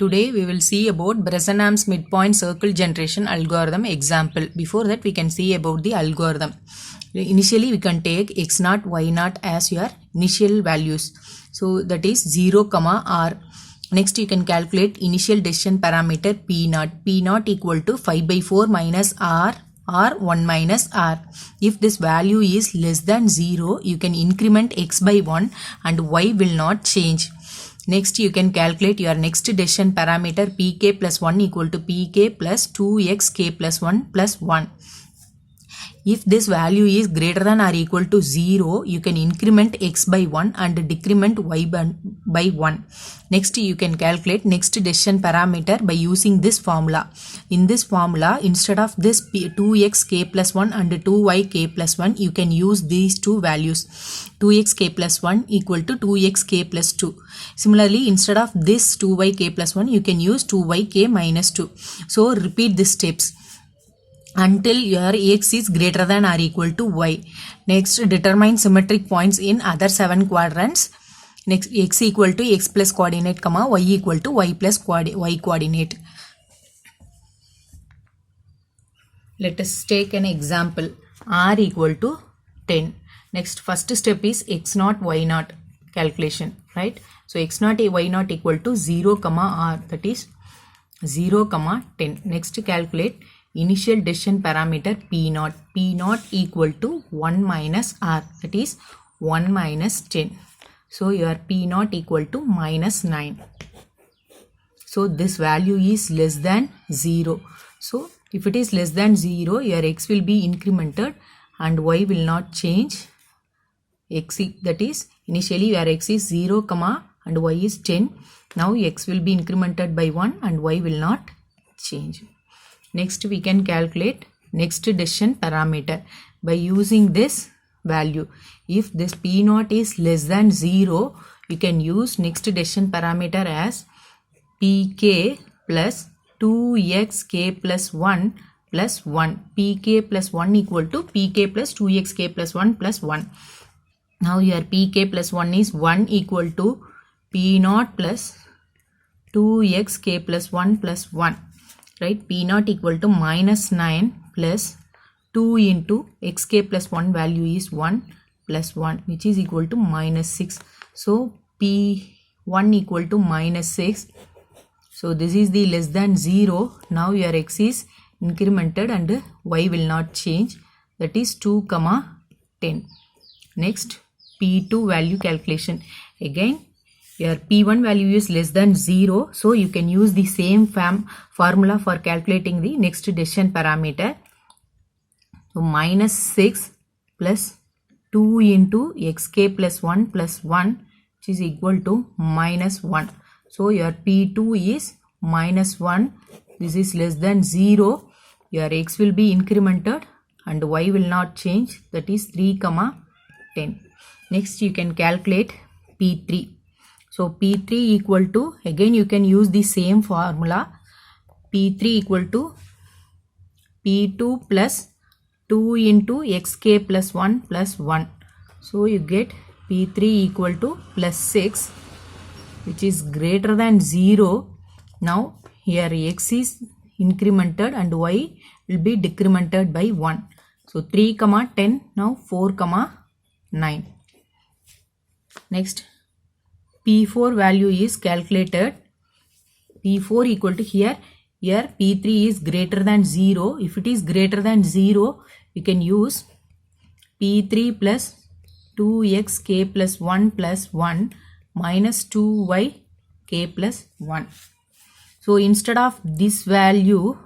Today we will see about Bresenham's midpoint circle generation algorithm example. Before that we can see about the algorithm. Initially we can take x0, y0 as your initial values. So that is 0, r. Next you can calculate initial decision parameter p0. p0 equal to 5 by 4 minus r or 1 minus r. If this value is less than 0, you can increment x by 1 and y will not change. Next you can calculate your next decision parameter pk plus 1 equal to pk plus 2xk plus 1 plus 1. If this value is greater than or equal to 0, you can increment x by 1 and decrement y by 1. Next you can calculate next decision parameter by using this formula. In this formula, instead of this 2xk plus 1 and 2yk plus 1, you can use these two values. 2xk plus 1 equal to 2xk plus 2. Similarly, instead of this 2yk plus 1, you can use 2yk minus 2. So repeat these steps until your x is greater than or equal to y. Next, determine symmetric points in other 7 quadrants. Next, x equal to x plus coordinate, y equal to y plus y coordinate. Let us take an example. R equal to 10. Next, first step is x0, y0 calculation, right? So x0, y0 equal to 0, r, that is 0, 10. Next, calculate initial decision parameter p0. p0 equal to 1 minus r, that is 1 minus 10. So your p0 equal to minus 9. So this value is less than 0. So if it is less than 0, your x will be incremented and y will not change. X, that is initially your x is 0, and y is 10. Now x will be incremented by 1 and y will not change. Next we can calculate next decision parameter by using this value. If this p0 is less than 0, you can use next decision parameter as pk plus 2xk plus 1 plus 1. pk plus 1 equal to pk plus 2xk plus 1 plus 1. Now your pk plus 1 is 1 equal to p0 plus 2xk plus 1 plus 1. Right, p0 equal to minus 9 plus 2 into xk plus 1 value is 1 plus 1, which is equal to minus 6. So p1 equal to minus 6. So this is the less than 0. Now your x is incremented and y will not change, that is 2, 10. Next, p2 value calculation. Again, your p1 value is less than 0, so you can use the same formula for calculating the next decision parameter. So minus 6 plus 2 into xk plus 1 plus 1, which is equal to minus 1. So your p2 is minus 1. This is less than 0. Your x will be incremented and y will not change, that is 3, 10. Next you can calculate p3. So p3 equal to, again you can use the same formula. p3 equal to p2 plus 2 into xk plus 1 plus 1. So you get p3 equal to plus 6, which is greater than 0. Now here x is incremented and y will be decremented by 1. So 3, 10, now 4, 9. Next, p4 value is calculated. p4 equal to here p3 is greater than 0. If it is greater than 0, you can use p3 plus 2xk plus 1 plus 1 minus 2yk plus 1. So instead of this value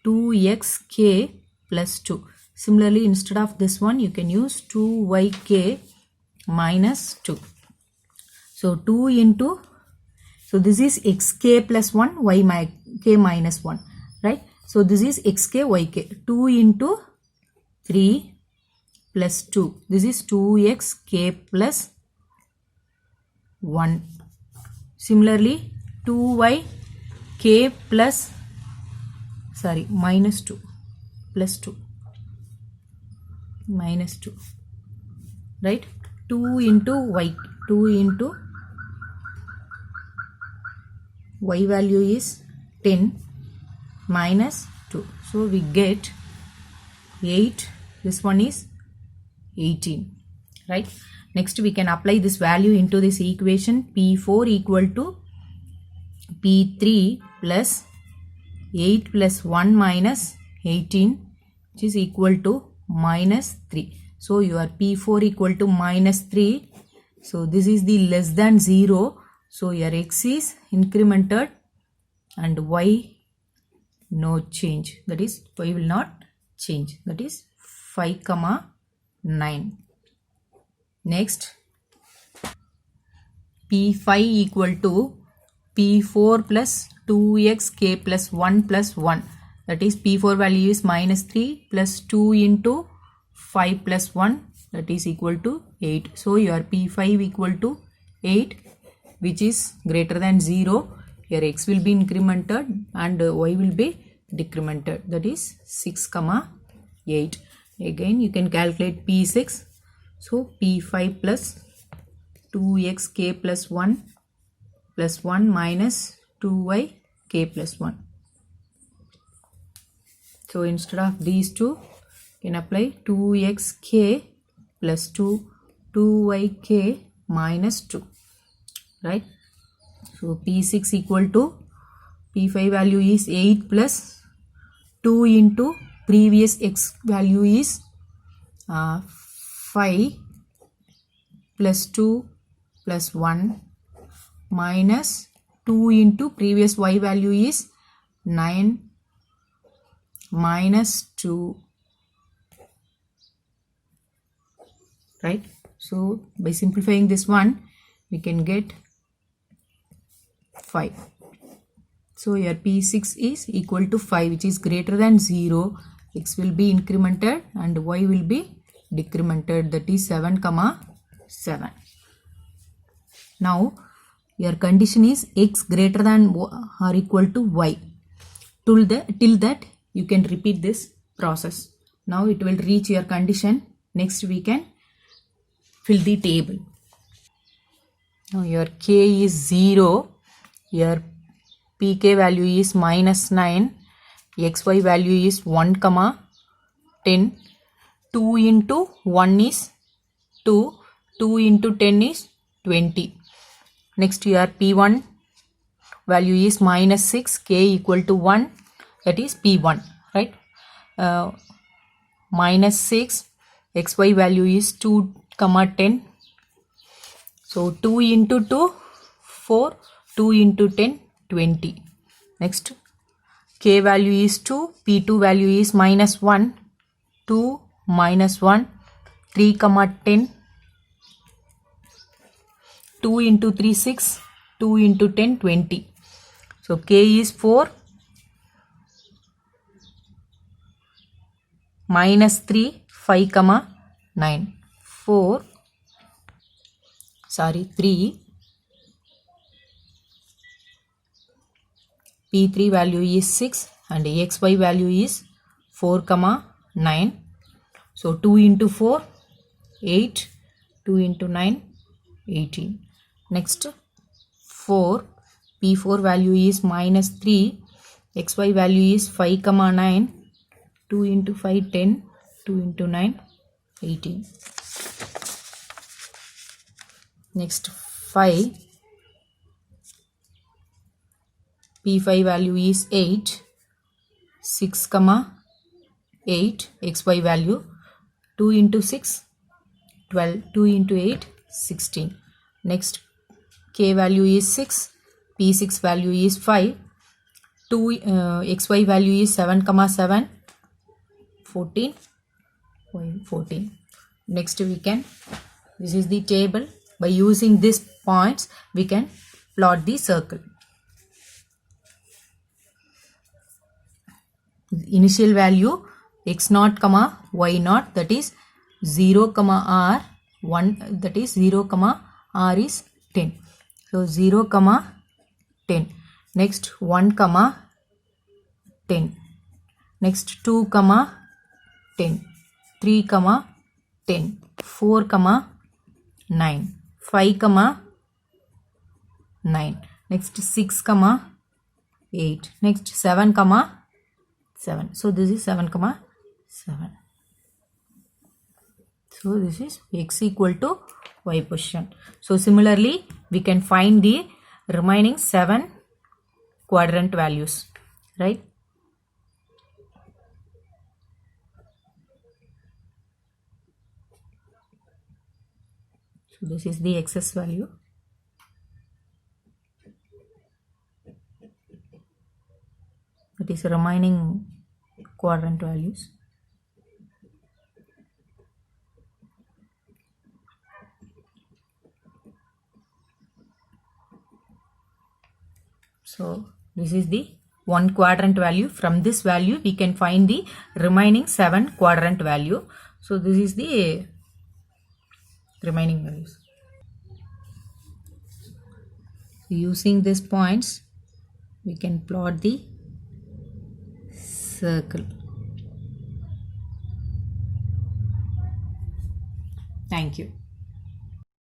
2xk plus 2, similarly instead of this one you can use 2yk minus 2. So 2 into, so this is xk plus 1, yk minus 1, right? So this is xk, yk. 2 into 3 plus 2. This is 2xk plus 1. Similarly, 2yk plus, minus 2 plus 2. Minus 2, right? 2 into y, 2 into y value is 10 minus 2. So we get 8. This one is 18. Right? Next we can apply this value into this equation. P4 equal to P3 plus 8 plus 1 minus 18, which is equal to minus 3. So your P4 equal to minus 3. So this is the less than 0. So your x is incremented and y no change. That is y will not change. That is 5, 9. Next, P5 equal to P4 plus 2xk plus 1 plus 1. That is P4 value is minus 3 plus 2 into 5 plus 1, that is equal to 8. So your P5 equal to 8, which is greater than 0. Your x will be incremented and y will be decremented. That is 6, 8. Again you can calculate P6. So P5 plus 2xk plus 1 plus 1 minus 2yk plus 1. So instead of these two, you can apply 2xk plus 2yk minus 2. Right? So P6 equal to P5 value is 8 plus 2 into previous x value is 5 plus 2 plus 1 minus 2 into previous y value is 9 minus 2. Right? So by simplifying this one, we can get 5. So your P6 is equal to 5, which is greater than 0. X will be incremented and y will be decremented. That is 7, 7. Now your condition is x greater than or equal to y. Till that you can repeat this process. Now it will reach your condition. Next we can fill the table. Now your k is 0. Your pk value is minus 9. Xy value is 1, 10. 2 into 1 is 2. 2 into 10 is 20. Next your P1 value is minus 6. K equal to 1. That is P1. Right? Minus 6. Xy value is 2, 10. So 2 into 2, 4. 2 into 10, 20. Next, k value is 2. P2 value is minus 1. 2 minus 1. 3, 10. 2 into 3, 6. 2 into 10, 20. So k is 4. Minus 3, 5, 9. 4. 3. P3 value is 6 and xy value is 4, 9. So 2 into 4, 8. 2 into 9, 18. Next 4. P4 value is minus 3. Xy value is 5, 9. 2 into 5, 10. 2 into 9, 18. Next 5. P5 value is 8. 6, 8. Xy value 2 into 6, 12. 2 into 8, 16. Next k value is 6. P6 value is 5. 2 xy value is 7, 7. 14. 14. Next we can, this is the table. By using these points we can plot the circle. Initial value x0, y0, that is 0, r 1, that is 0, r is 10. So 0, 10. Next 1, 10. Next 2, 10. 3, 10. 4, 9. 5, 9. Next 6, 8. Next 7 comma 7. So this is 7 comma 7. So this is x equal to y position. So similarly we can find the remaining 7 quadrant values, right? So this is the excess value. That is remaining quadrant values. So this is the one quadrant value. From this value we can find the remaining 7 quadrant value. So this is the remaining values. Using these points we can plot the circle. Thank you.